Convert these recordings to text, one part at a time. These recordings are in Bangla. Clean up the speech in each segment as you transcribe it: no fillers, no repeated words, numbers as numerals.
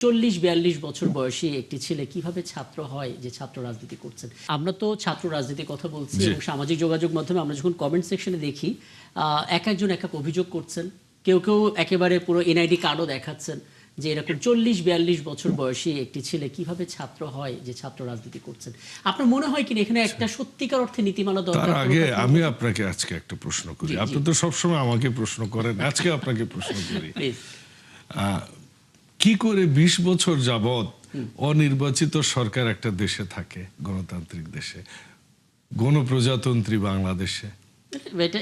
40-42 বছর বয়সী একটি ছেলে কিভাবে ছাত্র হয় যে ছাত্র রাজনীতি করছেন? আমরা তো ছাত্র রাজনীতির কথা বলছি এবং সামাজিক যোগাযোগ মাধ্যমে আমরা যখন কমেন্ট সেকশনে দেখি এক একজন এক এক অভিযোগ করছেন। কেউ কেউ একেবারে পুরো এনআইডি কার্ডও দেখাচ্ছেন যে এরকম 40-42 বছর বয়সী একটি ছেলে কিভাবে ছাত্র হয় যে ছাত্র রাজনীতি করছেন। আপনার মনে হয় কিনা এখানে একটা সত্যিকার অর্থে নীতিমালা দরকার? তার আগে আমি আপনাকে আজকে একটা প্রশ্ন করি। আপনি তো সবসময় আমাকে প্রশ্ন করেন, আজকে আপনাকে প্রশ্ন করি। কি করে 20 বছর যাবত অনির্বাচিত সরকার একটা দেশে থাকে, গণতান্ত্রিক দেশে, গণপ্রজাতন্ত্রী বাংলাদেশে?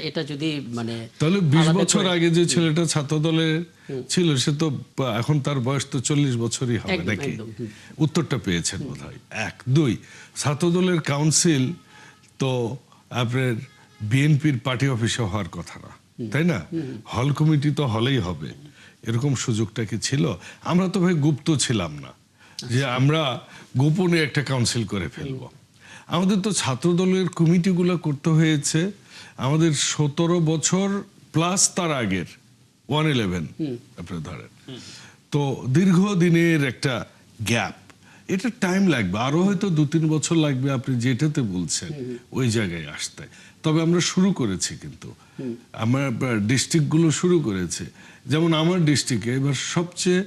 এটা যদি মানে তাহলে 20 বছর আগে যে ছেলেটা ছাত্র দলে ছিল সে তো এখন তার বয়স তো 40 বছরই হবে নাকি? উত্তরটা পেয়েছেন বোধহয়। 1 2 ছাত্র দলের কাউন্সিল তো আপনার বিএনপির পার্টি অফিসে হওয়ার কথা না, তাই না? হল কমিটি তো হলেই হবে, এরকম সুযোগটা কি ছিল? আমরা তো ভাই গুপ্ত ছিলাম না যে আমরা গোপনে একটা কাউন্সিল করে ফেলবো। আমাদের তো ছাত্র দলের কমিটিগুলো করতে হয়েছে আমাদের 17 বছর প্লাস তার আগের 111 আপনি ধরেন। তো দীর্ঘদিনের একটা গ্যাপ, এটা টাইম লাগবে, আরো হয়তো 2-3 বছর লাগবে আপনি যেটাতে বলছেন ওই জায়গায় আসতে। তবে আমরা শুরু করেছি, কিন্তু আমার ডিস্ট্রিক্টগুলো শুরু করেছে। যেমন আমার ডিস্ট্রিক্টে এবার সবচেয়ে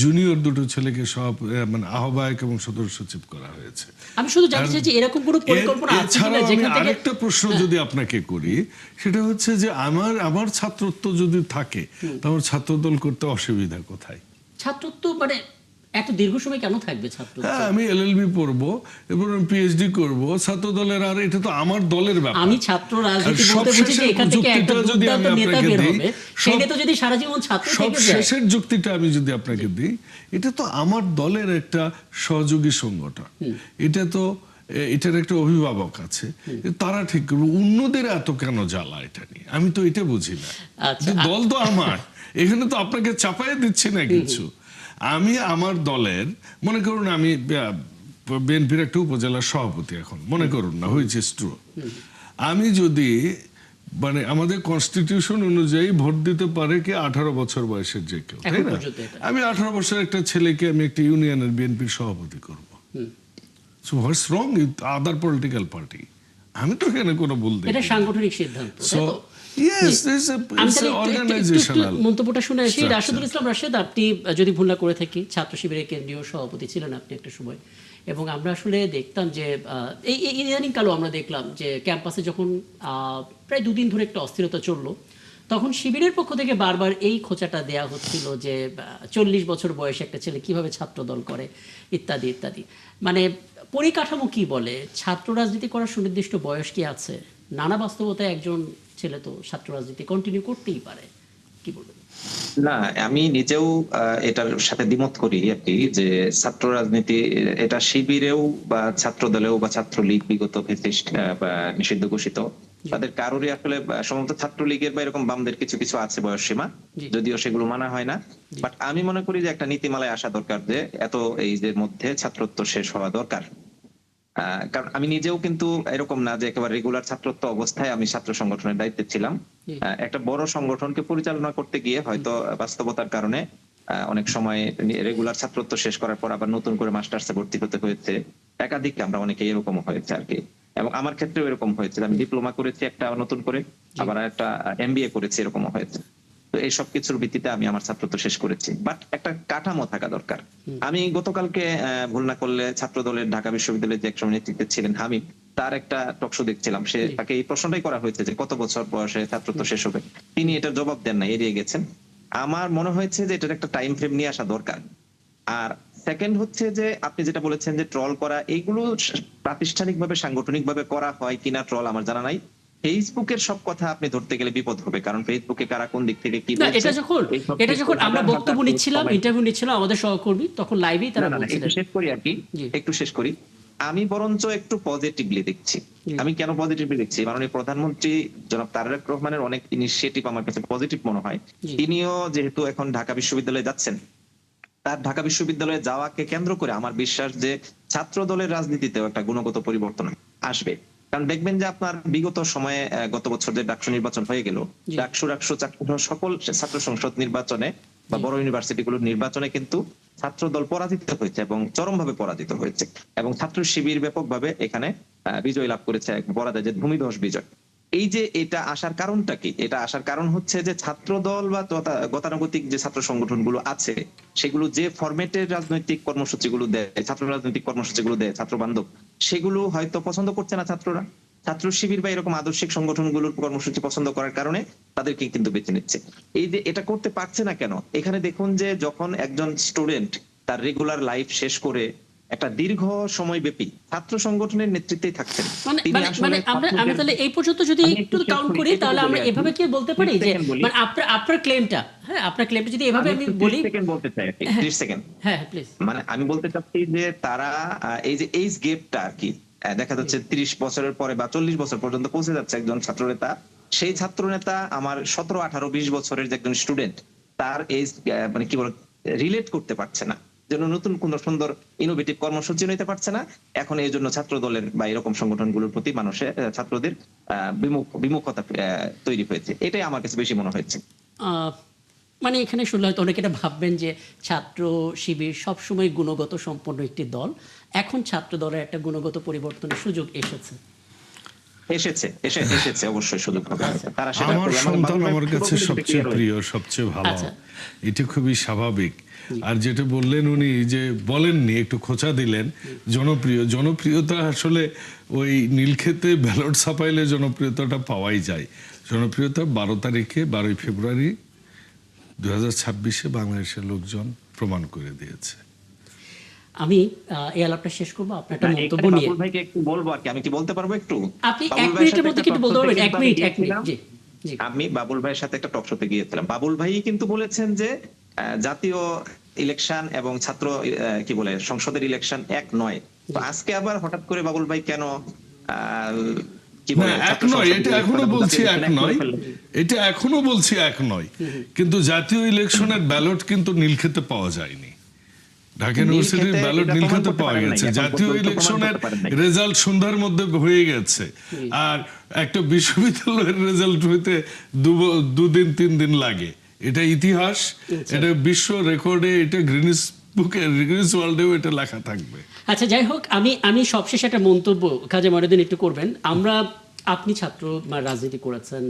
জুনিয়র দুটো ছেলেকে সব মানে আহ্বায়ক এবং সদস্য সচিব করা হয়েছে। আমি শুধু জানতে চাইছি এরকম কোনো পরিকল্পনা আছে কিনা যেখান থেকে? আরেকটা প্রশ্ন যদি আপনাকে করি, সেটা হচ্ছে যে আমার ছাত্রত্ব যদি থাকে তাহলে ছাত্রদল করতে অসুবিধা কোথায়? ছাত্রত্ব মানে এত দীর্ঘ সময় কেন থাকবে ছাত্রত্ব? হ্যাঁ, আমি এলএলবি পড়বো, এরপর আমি পিএইচডি করব ছাত্র দলের, আর এটা তো আমার দলের ব্যাপার। আমি ছাত্র রাজনীতি বলতে বুঝি যে এখান থেকে একটা দুর্দান্ত নেতা বের হবে, সেই নেতা যদি সারা জীবন ছাত্র থেকে যায়। শেষের যুক্তিটা আমি যদি আপনাকে দিই, এটা তো আমার দলের একটা সহযোগী সংগঠন, এটা তো এটার একটা অভিভাবক আছে, তারা ঠিক করবে। অন্যদের এত কেন জ্বালা এটা নিয়ে, আমি তো এটা বুঝি না। দল তো আমার, এখানে তো আপনাকে চাপাই দিচ্ছি না কিছু। আমি আমার দলের, মনে করুন আমি বিএনপির একটা উপজেলার সভাপতি এখন, মনে করুন না, হুইচ ইজ ট্রু। আমি যদি মানে আমাদের কনস্টিটিউশন অনুযায়ী ভোট দিতে পারে কি 18 বছর বয়সের যে কেউ, তাই না? আমি 18 বছরের একটা ছেলেকে আমি একটা ইউনিয়নের বিএনপির সভাপতি করবো। So what's wrong with other political party? আমি তো এখানে কোনো ভুল দেখি না। এটা সাংগঠনিক সিদ্ধান্ত। So yes, this is a organizational মন্তব্যটা শুনে আসি। রাশেদুল ইসলাম রাশেদ, আপনি যদি ভুল না করে থাকি ছাত্র শিবিরের কেন্দ্রীয় সভাপতি ছিলেন আপনি একটা সময়, এবং আমরা আসলে দেখতাম যে এই ইদানিং কালও আমরা দেখলাম যে ক্যাম্পাসে যখন প্রায় 2 দিন ধরে একটা অস্থিরতা চললো, তখন শিবিরের পক্ষ থেকে বারবার এই খোঁচাটা দেয়া হচ্ছিল যে 40 বছর বয়সে একটা ছেলে কিভাবে ছাত্র দল করে ইত্যাদি ইত্যাদি। মানে পরিকাঠামো কি বলে? ছাত্র রাজনীতি করার সুনির্দিষ্ট বয়স কি আছে? নানা বাস্তবতায় একজন ছেলে তো ছাত্র রাজনীতি কন্টিনিউ করতেই পারে, কি বলবেন? না, আমি নিজেও এটার সাথে দ্বিমত করি আর কি, যে ছাত্র রাজনীতি এটা শিবিরেও বা ছাত্র দলেও বা ছাত্রলীগ বিগত ফেসিস্ট বা নিষিদ্ধ ঘোষিত, তাদের কারোরই আসলে সম্ভবত ছাত্রলীগের বা এরকম বামদের কিছু কিছু আছে বয়স সীমা, যদিও সেগুলো মানা হয় না। বাট আমি মনে করি যে একটা নীতিমালায় আসা দরকার, যে এত এইজের মধ্যে ছাত্রত্ব শেষ হওয়া দরকার। কারণ আমি নিজেও কিন্তু এরকম না যে একেবারে রেগুলার ছাত্রত্ব অবস্থায় আমি ছাত্র সংগঠনের দায়িত্বে ছিলাম। একটা বড় সংগঠনকে পরিচালনা করতে গিয়ে হয়তো বাস্তবতার কারণে অনেক সময় রেগুলার ছাত্রত্ব শেষ করার পর আবার নতুন করে মাস্টার্সে ভর্তি হতে হয়েছে। একাধিক আমরা অনেকে এরকম হয়েছে আর কি, এবং আমার ক্ষেত্রেও এরকম হয়েছে। আমি ডিপ্লোমা করেছি একটা নতুন করে, আবার একটা এমবিএ করেছি, এরকম হয়েছে। তো এই সব কিছুর ভিত্তিতে আমি আমার ছাত্রত্ব শেষ করেছি। বাট একটা কাঠামো থাকা দরকার। আমি গতকালকে ভুল না করলে ছাত্র দলের ঢাকা বিশ্ববিদ্যালয়ের যে একজন নেতৃত্বে ছিলেন হামিদ, তার একটা টকশো দেখছিলাম, সে তাকে এই প্রশ্নটাই করা হয়েছে যে কত বছর বয়সে ছাত্রত্ব শেষ হবে। তিনি এটার জবাব দেন না, এড়িয়ে গেছেন। আমার মনে হয়েছে যে এটার একটা টাইম ফ্রেম নিয়ে আসা দরকার। আর সেকেন্ড হচ্ছে যে আপনি যেটা বলেছেন যে ট্রল করা, এইগুলো প্রাতিষ্ঠানিকভাবে সাংগঠনিকভাবে করা হয় কিনা ট্রল আমার জানা নাই। ফেসবুকের সব কথা আপনি ধরতে গেলে বিপদ হবে, কারণ ফেসবুকে কারা কোন দিক থেকে কি বলছে। এটা যখন আমরা বক্তব্য নিচ্ছিলাম, ইন্টারভিউ নিচ্ছিলাম আমাদের সহকর্মী, তখন লাইভেই তারা বলছিলেন। একটু শেষ করি আর কি, একটু শেষ করি। আমি বরঞ্চ একটু পজিটিভলি দেখছি। আমি কেন পজিটিভলি দেখছি? মাননীয় প্রধানমন্ত্রী জনাব তারেক রহমানের অনেক ইনিশিয়েটিভ আমার কাছে পজিটিভ মনে হয়। তিনিও যেহেতু এখন ঢাকা বিশ্ববিদ্যালয়ে যাচ্ছেন, তার ঢাকা বিশ্ববিদ্যালয়ে যাওয়াকে কেন্দ্র করে আমার বিশ্বাস যে ছাত্র দলের রাজনীতিতেও একটা গুণগত পরিবর্তন আসবে। কারণ দেখবেন যে আপনার বিগত সময়ে গত বছর যে ডাকসু নির্বাচন হয়ে গেল, ডাকসু সকল ছাত্র সংসদ নির্বাচনে বা বড় ইউনিভার্সিটি গুলোর নির্বাচনে কিন্তু ছাত্রদল পরাজিত হয়েছে এবং চরমভাবে পরাজিত হয়েছে, এবং ছাত্র শিবির ব্যাপকভাবে এখানে বিজয় লাভ করেছে, বলা যায় যে ভূমিধস বিজয়। এই যে এটা আসার কারণটা কি? এটা আসার কারণ হচ্ছে যে ছাত্রদল বা গতানুগতিক যে ছাত্র সংগঠনগুলো আছে সেগুলো যে ফরম্যাটের রাজনৈতিক কর্মসূচিগুলো দেয়, ছাত্র রাজনৈতিক কর্মসূচিগুলো দেয় ছাত্র বান্ধব, সেগুলো হয়তো পছন্দ করছে না ছাত্ররা। ছাত্র শিবির বা এরকম আদর্শিক সংগঠনগুলোর কর্মসূচি পছন্দ করার কারণে তাদেরকে কিন্তু বেছে নিচ্ছে। এই যে এটা করতে পারছে না কেন, এখানে দেখুন যে যখন একজন স্টুডেন্ট তার রেগুলার লাইফ শেষ করে একটা দীর্ঘ সময় ব্যাপী ছাত্র সংগঠনের নেতৃত্বেই থাকছেন, মানে তিনি মানে আসলে মানে আমরা তাহলে এই পর্যন্ত যদি আমি একটু একটু শেষ কাউন্ট করি, করি তাহলে আমরা একটু এভাবে কি বলতে পারি 30 যে সেকেন্ড বলি। মানে আপনার ক্লেমটা, হ্যাঁ আপনার ক্লেমটা যদি এভাবে আমি বলি। 30 সেকেন্ড বলতে চাই, 30 সেকেন্ড। হ্যাঁ প্লিজ। মানে আমি বলতে চাচ্ছি যে তারা এই যে এইজ গেপটা আর কি, দেখা যাচ্ছে 30 বছরের পরে বা 40 বছর পর্যন্ত পৌঁছে যাচ্ছে একজন ছাত্র নেতা, সেই ছাত্র নেতা আমার 17, 18, 20 বছরের যে একজন স্টুডেন্ট তার এইজ মানে কি বলে রিলেট করতে পারছে না, যেন নতুন কোন সুন্দর ইনোভেটিভ কর্মসূচি নিতে পারছে না। এখন এই জন্য ছাত্র দলের বা এরকম সংগঠনগুলোর প্রতি মানুষের ছাত্রদের বিমুখতা তৈরি হয়েছে, এটাই আমার কাছে বেশি মনে হয়েছে। মানে এখানে শুনলে হয়তো অনেকে এটা ভাববেন যে ছাত্র শিবির সবসময় গুণগত সম্পন্ন একটি দল, এখন ছাত্র দলের একটা গুণগত পরিবর্তনের সুযোগ এসেছে। এসেছে অবশ্যই সুযোগ পাবে তারা। সেটা আমার সন্তান আমার কাছে সবচেয়ে প্রিয়, সবচেয়ে ভালো, আচ্ছা। এটা খুবই স্বাভাবিক। আর যেটা বললেন উনি যে বলেননি, একটু খোঁচা দিলেন জনপ্রিয়তা আসলে ওই নীলক্ষেতে ব্যালট ছাপাইলে জনপ্রিয়তাটা পাওয়াই যায়। জনপ্রিয়তা 12 ফেব্রুয়ারি 2026 বাংলাদেশের লোকজন প্রমাণ করে দিয়েছে। আমি এই আলাপটা শেষ করবো আপনার একটা মন্তব্য নিয়ে। বাবুল ভাইকে একটু বলবো আর কি, আমি কি বলতে পারবো একটু? আপনি 1 মিনিটের মধ্যে কিন্তু বলতে পারবেন, 1 মিনিট। জি জি। আমি বাবুল ভাইয়ের সাথে একটা টক শোতে গিয়েছিলাম, বাবুল ভাই কিন্তু বলেছেন যে জাতীয় ইলেকশন এবং ছাত্র কি বলে সংসদের ইলেকশন এক নয়। তো আজকে আবার হঠাৎ করে বাবুল ভাই কেন কি বলে এক নয়, এটা এখনো বলছি এক নয়, এটা এখনো বলছি এক নয়, কিন্তু জাতীয় ইলেকশনের ব্যালট কিন্তু নীলক্ষেতে পাওয়া যায়নি। ঢাকা ইউনিভার্সিটির ব্যালট নীলক্ষেতে পাওয়া গেছে, জাতীয় ইলেকশনের রেজাল্ট সন্ধ্যার মধ্যে হয়ে গেছে, আর একটা বিশ্ববিদ্যালয়ের রেজাল্ট হইতে 2 দিন 3 দিন লাগে। এটা ইতিহাস, এটা বিশ্ব রেকর্ডে, এটা গ্রিনিস বুকে, গ্রিনিস ওয়ার্ল্ডেও এটা লেখা থাকবে। আচ্ছা যাই হোক, আমি সবশেষে একটা মন্তব্য কাজে মনোদিন একটু করবেন। আপনি ছাত্র রাজনীতি করেছেন,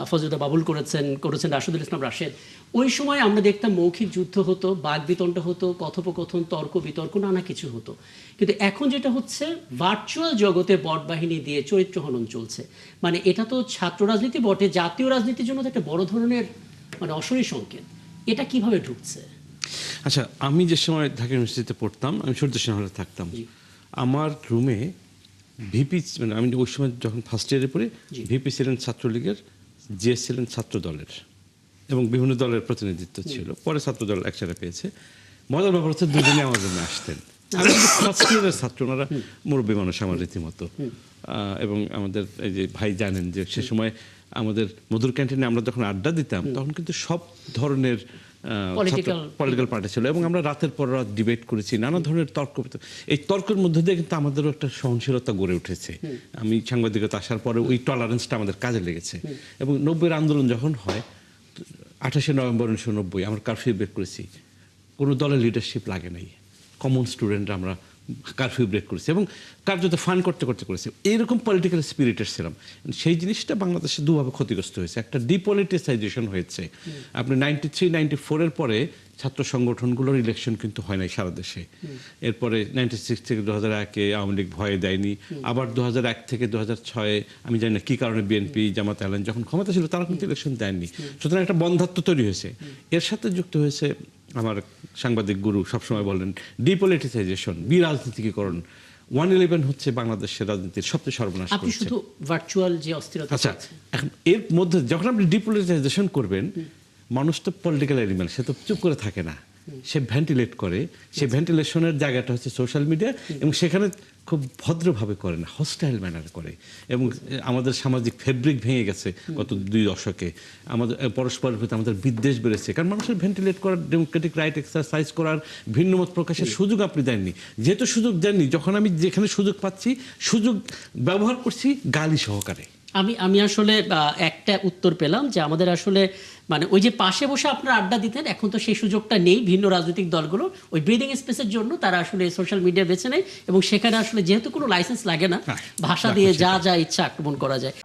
ফজলুদ্দা বাবুল করেছেন রাশেদুল ইসলাম রাশেদ। ওই সময় আমরা দেখতাম মৌখিক যুদ্ধ হতো, বাকবিতণ্ড হতো, কথোপকথন, তর্ক বিতর্ক, নানা কিছু হতো। কিন্তু এখন যেটা হচ্ছে ভার্চুয়াল জগতে বট বাহিনী দিয়ে চরিত্র হনন চলছে। মানে এটা তো ছাত্র রাজনীতি বটে, জাতীয় রাজনীতির জন্য তো একটা বড় ধরনের মানে অশনি সংকেত। এটা কিভাবে ঢুকছে? আচ্ছা, আমি যে সময় ঢাকা ইউনিভার্সিটিতে পড়তাম, আমি সূর্যসেন হলে থাকতাম। আমার রুমে ভিপি, মানে আমি ওই সময় যখন ফার্স্ট ইয়ারে পড়ি, ভিপি ছিলেন ছাত্রলীগের, জিএস ছিলেন ছাত্র দলের, এবং বিভিন্ন দলের প্রতিনিধিত্ব ছিল। পরে ছাত্র দল একসাথে পেয়েছে। মজার ব্যাপার হচ্ছে দুজনে আমার রুমে আসতেন। আমি ফার্স্ট ইয়ারের ছাত্র, ওনারা মুরব্বী মানুষ আমার রীতিমতো। এবং আমাদের এই যে ভাই জানেন যে সে সময় আমাদের মধুর ক্যান্টিনে আমরা যখন আড্ডা দিতাম তখন কিন্তু সব ধরনের পলিটিক্যাল পার্টি ছিল, এবং আমরা রাতের পর রাত ডিবেট করেছি, নানা ধরনের তর্ক। এই তর্কের মধ্যে দিয়ে কিন্তু আমাদেরও একটা সহনশীলতা গড়ে উঠেছে। আমি সাংবাদিকতা আসার পরে ওই টলারেন্সটা আমাদের কাজে লেগেছে। এবং 90-এর আন্দোলন যখন হয়, 28শে নভেম্বর 1990 আমরা কারফিউ ব্রেক করেছি, কোনো দলের লিডারশিপ লাগে নাই, কমন স্টুডেন্টরা আমরা কারফিউ ব্রেক করেছি এবং কার্যত ফান করতে করেছি। এইরকম পলিটিক্যাল স্পিরিটের ছিলাম। সেই জিনিসটা বাংলাদেশে দুভাবে ক্ষতিগ্রস্ত হয়েছে। একটা ডিপলিটিসাইজেশন হয়েছে। আপনি 93-94-এর পরে ছাত্র সংগঠনগুলোর ইলেকশন কিন্তু হয় নাই সারা দেশে। এরপরে 96 থেকে 2001-এ আওয়ামী লীগ ভয়ে দেয়নি। আবার 2001 থেকে 2006-এ আমি জানি না কী কারণে বিএনপি, জামাত আহলান যখন ক্ষমতা ছিল তারা কিন্তু ইলেকশন দেননি। সুতরাং একটা বন্ধাত্ব তৈরি হয়েছে। এর সাথে যুক্ত হয়েছে আমার সাংবাদিক গুরু সবসময় বলেন ডিপলিটিসাইজেশন, বিরাজনীতিকীকরণ। 111 হচ্ছে বাংলাদেশের রাজনীতির সবচেয়ে সর্বনাশ আপনি শুধু ভার্চুয়াল যে অস্থিরতা। আচ্ছা, এখন এর মধ্যে যখন আপনি ডিপলিটিসাইজেশন করবেন, মানুষ তো পলিটিক্যাল অ্যানিমাল, সে তো চুপ করে থাকে না, সে ভেন্টিলেট করে। সে ভেন্টিলেশনের জায়গাটা হচ্ছে সোশ্যাল মিডিয়া, এবং সেখানে খুব ভদ্রভাবে করে না, হস্টাইল ম্যানারে করে। এবং আমাদের সামাজিক ফেব্রিক ভেঙে গেছে গত 2 দশকে। আমাদের পরস্পরের প্রতি আমাদের বিদ্বেষ বেড়েছে, কারণ মানুষের ভেন্টিলেট করার, ডেমোক্রেটিক রাইট এক্সারসাইজ করার, ভিন্নমত প্রকাশের সুযোগ আপনি দেননি। যেহেতু সুযোগ দেননি, যখন আমি যেখানে সুযোগ পাচ্ছি সুযোগ ব্যবহার করছি গালি সহকারে। আমি আসলে একটা উত্তর পেলাম যে আমাদের আসলে মানে ওই যে পাশে বসে আপনারা আড্ডা দিতেন, এখন তো সেই সুযোগটা নেই। ভিন্ন রাজনৈতিক দলগুলো ওই ব্রিদিং স্পেসের জন্য তারা আসলে সোশ্যাল মিডিয়া বেছে নেয় এবং সেখানে আসলে যেহেতু কোনো লাইসেন্স লাগে না, ভাষা দিয়ে যা যা ইচ্ছা আক্রমণ করা যায়।